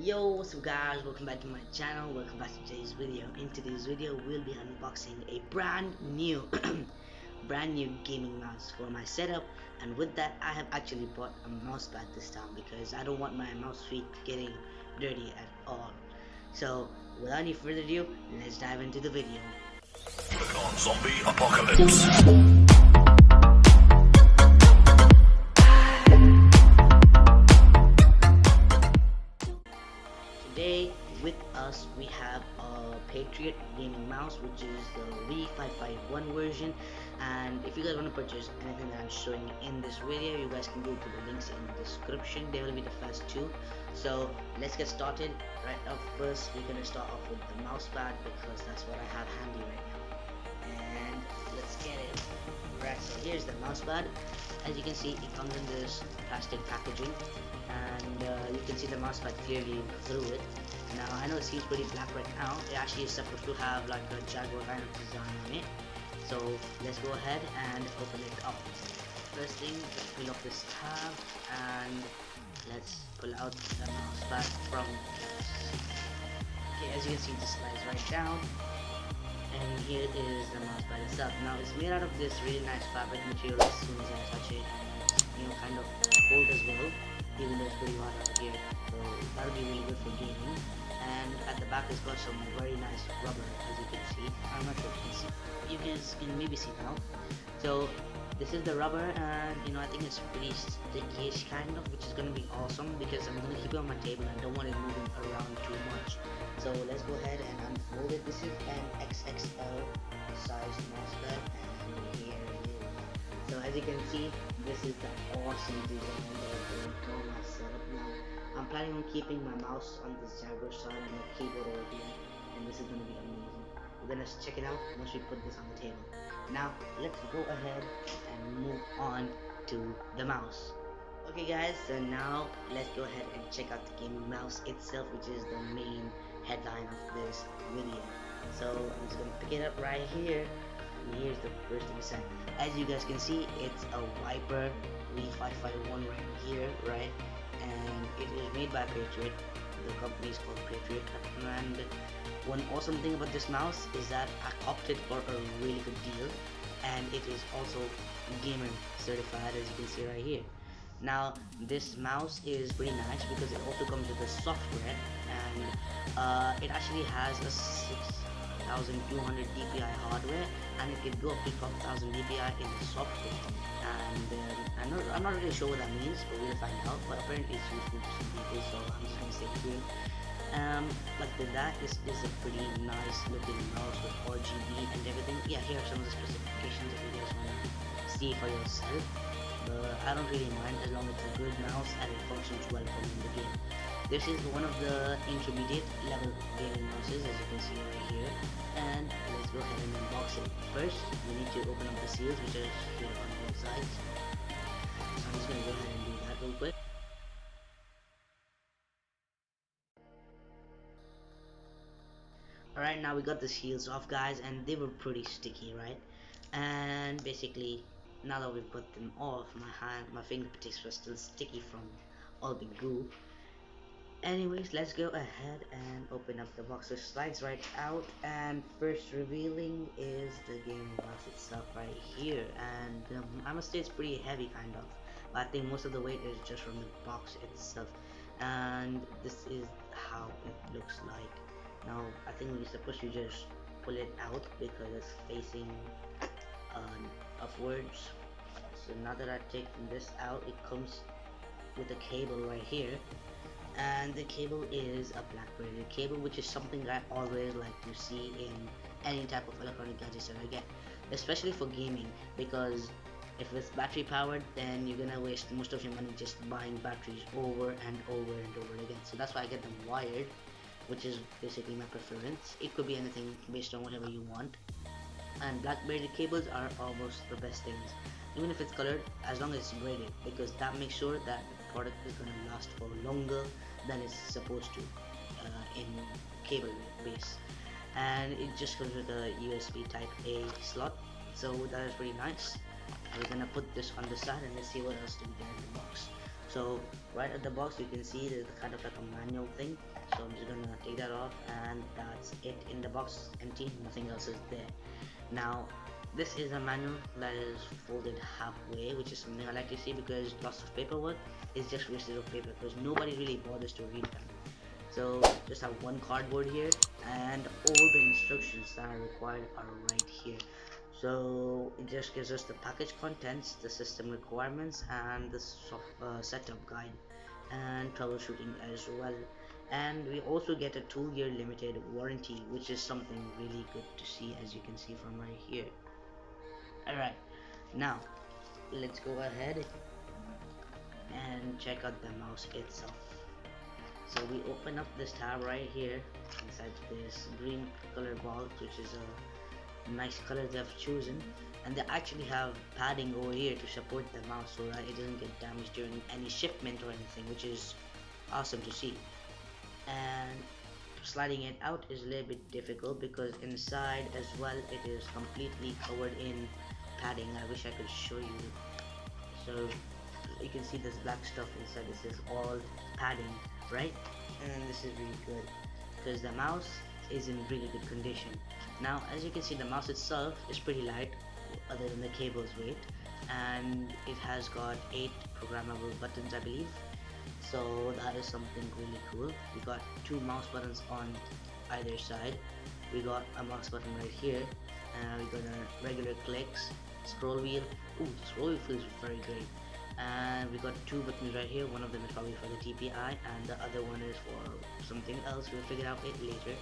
Yo, what's up guys, welcome back to my channel, welcome back to today's video. In today's video we'll be unboxing a brand new brand new gaming mouse for my setup, and with that I have actually bought a mouse pad this time because I don't want my mouse feet getting dirty at all. So without any further ado, let's dive into the video. Click on Zombie Apocalypse. Today with us we have a Patriot gaming mouse, which is the V551 version, and if you guys want to purchase anything that I'm showing in this video, you guys can go to the links in the description. They will be the first two. So let's get started. Right up first we're gonna start off with the mouse pad because that's what I have handy right now, and let's get it. Right, so here's the mouse pad. As you can see, it comes in this plastic packaging, and you can see the mouse pad clearly through it. Now I know it seems pretty black right now. It actually is supposed to have like a Jaguar kind of design on it. So let's go ahead and open it up. First thing, let's pull up this tab and let's pull out the mouse pad from. Okay, as you can see, this slides right down, and here is the mouse pad itself. Now it's made out of this really nice fabric material. As soon as I touch it, kind of cold as well, even though it's pretty hot out here. So that'll be really good for gaming. And at the back it's got some very nice rubber, as you can see. I'm not sure if you can see. You guys can maybe see now. So this is the rubber, and I think it's pretty stickish kind of, which is gonna be awesome because I'm gonna keep it on my table and I don't want it moving around too much. So let's go ahead and unfold it. This is an XXL size mouse pad, and here it is. So as you can see, this is the awesome design that I'm going for my setup now. I'm planning on keeping my mouse on this Jaguar side and the keyboard over here, and this is going to be amazing. We're going to check it out once we put this on the table. Now let's go ahead and move on to the mouse. Okay guys, so now let's go ahead and check out the gaming mouse itself, which is the main headline of this video. So I'm just going to pick it up right here. And here's the first thing inside. As you guys can see, it's a Viper V551 right here, right? And it is made by Patriot. The company is called Patriot. And one awesome thing about this mouse is that I opted for a really good deal, and it is also gamer certified, as you can see right here. Now this mouse is pretty nice because it also comes with the software, and it actually has a 6200 DPI hardware, and it can go up to 12,000 DPI in the software. And I'm not really sure what that means, but we'll find out. But apparently it's useful to some people, so I'm just gonna stay tuned. Like that, this is a pretty nice looking mouse with RGB and everything. Yeah, here are some of the specifications if you guys wanna see for yourself. But I don't really mind as long as it's a good mouse and it functions well for me in the game. This is one of the intermediate level gaming mouses, as you can see right here. And let's go ahead and unbox it. First, we need to open up the seals, which are here on both sides. So I'm just gonna go ahead and do that real quick. Alright, now we got the seals off, guys, and they were pretty sticky, right? And basically, now that we've put them off, my fingertips were still sticky from all the glue. Anyways, let's go ahead and open up the box. So slides right out, and first revealing is the gaming box itself right here. And I must say it's pretty heavy kind of, but I think most of the weight is just from the box itself. And this is how it looks like. Now I think you're supposed to just pull it out because it's facing upwards. So now that I've taken this out, it comes with a cable right here, and the cable is a BlackBerry cable, which is something I always like to see in any type of electronic gadgets that I get, especially for gaming, because if it's battery powered, then you're gonna waste most of your money just buying batteries over and over and over again. So that's why I get them wired, which is basically my preference. It could be anything based on whatever you want, and BlackBerry cables are almost the best things, even if it's colored, as long as it's braided, because that makes sure that the product is going to last for longer than it's supposed to in cable base. And it just comes with a USB type A slot, so that is pretty nice. We're gonna put this on the side and let's see what else do we get in the box. So right at the box you can see there's kind of like a manual thing, so I'm just gonna take that off, and that's it. In the box, empty, nothing else is there. Now this is a manual that is folded halfway, which is something I like to see because lots of paperwork is just wasted of paper because nobody really bothers to read them. So just have one cardboard here, and all the instructions that are required are right here. So it just gives us the package contents, the system requirements, and the setup guide and troubleshooting as well. And we also get a 2-year limited warranty, which is something really good to see, as you can see from right here. Alright, now let's go ahead and check out the mouse itself. So we open up this tab right here inside this green color box, which is a nice color they've chosen, and they actually have padding over here to support the mouse so that it doesn't get damaged during any shipment or anything, which is awesome to see. And sliding it out is a little bit difficult because inside as well it is completely covered in padding. I wish I could show you. So you can see this black stuff inside. This is all padding, right? And this is really good because the mouse is in really good condition. Now as you can see, the mouse itself is pretty light other than the cable's weight, and it has got 8 programmable buttons, I believe. So that is something really cool. We got 2 mouse buttons on either side. We got a mouse button right here, and we got a regular clicks, scroll wheel. Ooh, the scroll wheel feels very great. And we got 2 buttons right here. One of them is probably for the TPI, and the other one is for something else. We'll figure out it later.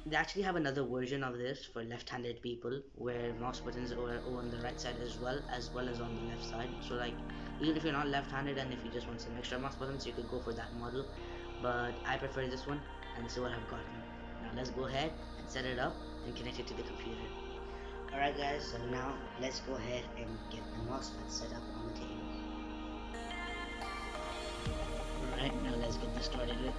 They actually have another version of this for left-handed people, where mouse buttons are on the right side as well as on the left side. So like, even if you're not left-handed and if you just want some extra mouse buttons, you could go for that model. But I prefer this one, and this is what I've gotten. Now let's go ahead and set it up and connect it to the computer. Alright guys, so now let's go ahead and get the mousepad set up on the table. Alright, now let's get this started with.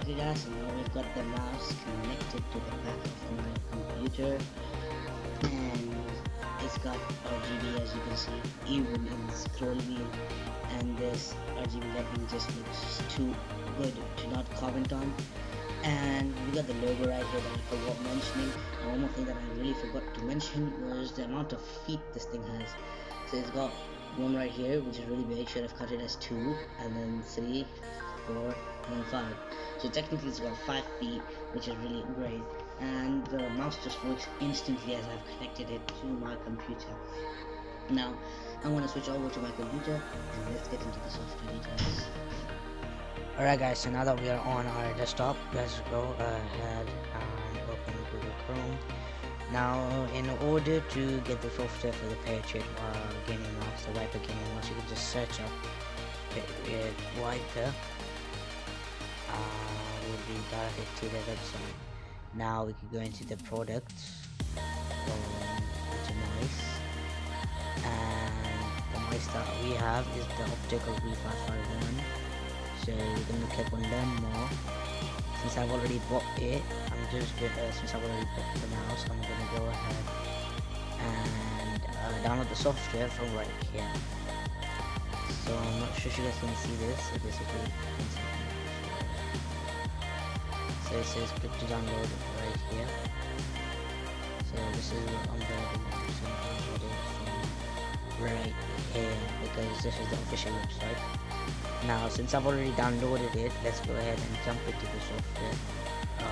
Okay guys, so now we've got the mouse connected to the back of my computer, and it's got RGB, as you can see, even in the scroll wheel, and this RGB lighting just looks too good to not comment on. And we got the logo right here that I forgot mentioning, and one more thing that I really forgot to mention was the amount of feet this thing has. So it's got one right here, which is really big, should have cut it as 2, and then 3, 4, and then 5. So technically it's got 5 feet, which is really great, and the mouse just works instantly as I've connected it to my computer. Now I'm going to switch over to my computer and let's get into the software details. Alright guys, so now that we are on our desktop, let's go ahead and open Google Chrome. Now in order to get the software for the Patriot gaming mouse, the Viper gaming mouse, you can just search up Viper. Will be directed to the website. Now we can go into the products, go into mice, and the mice that we have is the optical V551. So we're going to click on learn more. Since I've already bought it, since I've already bought the mouse, I'm going to go ahead and download the software from right here. So I'm not sure if you guys can see this. So basically, so it says click to download right here. So So this is what I'm gonna do now. So I'm gonna download it from right here because this is the official website. Now since I've already downloaded it, let's go ahead and jump into the software. So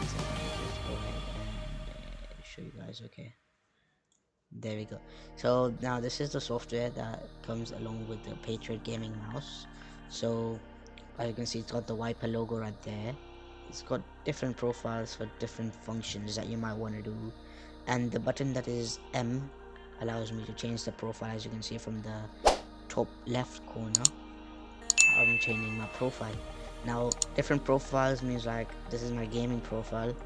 let's go ahead and show you guys. Okay, there we go. So now this is the software that comes along with the Patriot Gaming mouse. So as you can see, it's got the Wiper logo right there. It's got different profiles for different functions that you might want to do, and the button that is M allows me to change the profile. As you can see from the top left corner, I'm changing my profile. Now different profiles means like this is my gaming profile,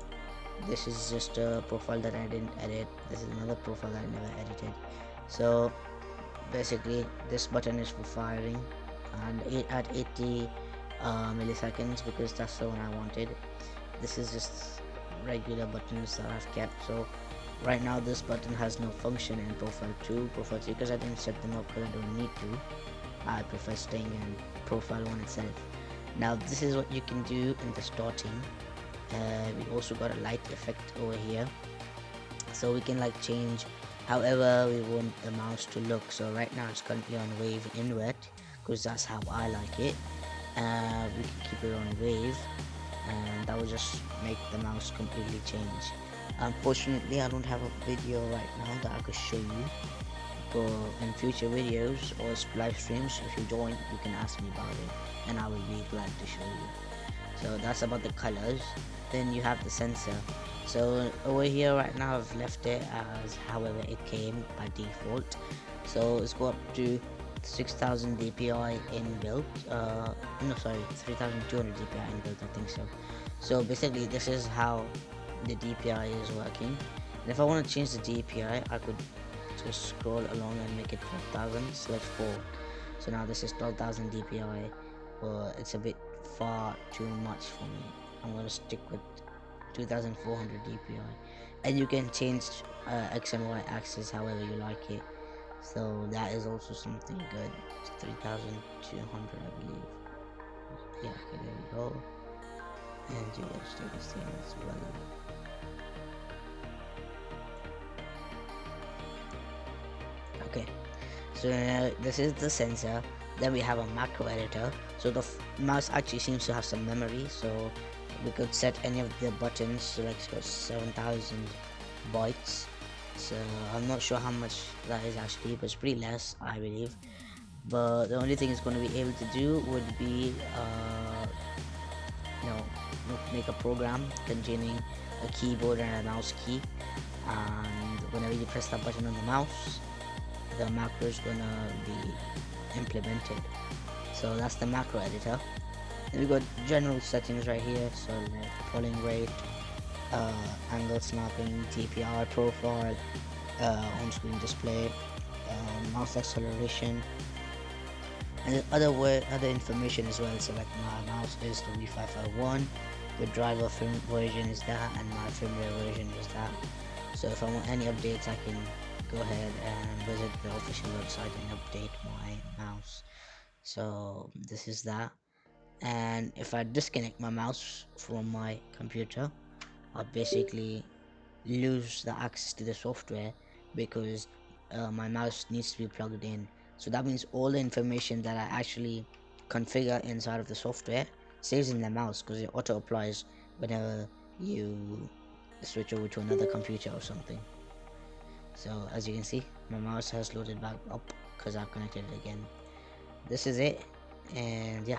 this is just a profile that I didn't edit, this is another profile that I never edited. So basically this button is for firing, and at 80 milliseconds because that's the one I wanted. This is just regular buttons that I've kept. So right now this button has no function in profile 2, profile 3, because I didn't set them up because I don't need to. I prefer staying in profile 1 itself. Now this is what you can do in the starting. We also got a light effect over here, so we can like change however we want the mouse to look. So right now it's currently on wave invert because that's how I like it. We can keep it on wave, and that will just make the mouse completely change. Unfortunately I don't have a video right now that I could show you, but in future videos or live streams, if you join, you can ask me about it and I will be glad to show you. So that's about the colors. Then you have the sensor. So over here right now I've left it as however it came by default. So it's got up to 6000 dpi inbuilt, no sorry, 3200 dpi inbuilt, I think so. So basically this is how the DPI is working, and if I want to change the DPI I could just scroll along and make it 12,000, select 4. So now this is 12,000 DPI, but it's a bit far too much for me. I'm gonna stick with 2400 DPI, and you can change X and Y axis however you like it. So that is also something good. It's 3200 I believe. Yeah, okay, there we go. And you guys do the same as well. Okay, so this is the sensor. Then we have a macro editor. So the mouse actually seems to have some memory, so we could set any of the buttons. So like it's got 7000 bytes. So I'm not sure how much that is actually, but it's pretty less I believe. But the only thing it's going to be able to do would be you know, make a program containing a keyboard and a mouse key, and whenever you press that button on the mouse, the macro is gonna be implemented. So that's the macro editor. And we got general settings right here, so like polling rate, angle snapping, DPI profile, on-screen display, mouse acceleration, and other information as well. So like my mouse is the V551, the driver firm version is that, and my firmware version is that. So if I want any updates, I can go ahead and visit the official website and update my mouse. So this is that. And if I disconnect my mouse from my computer, I'll basically lose the access to the software because my mouse needs to be plugged in. So that means all the information that I actually configure inside of the software stays in the mouse because it auto applies whenever you switch over to another computer or something. So as you can see, my mouse has loaded back up because I've connected it again. This is it, and yeah,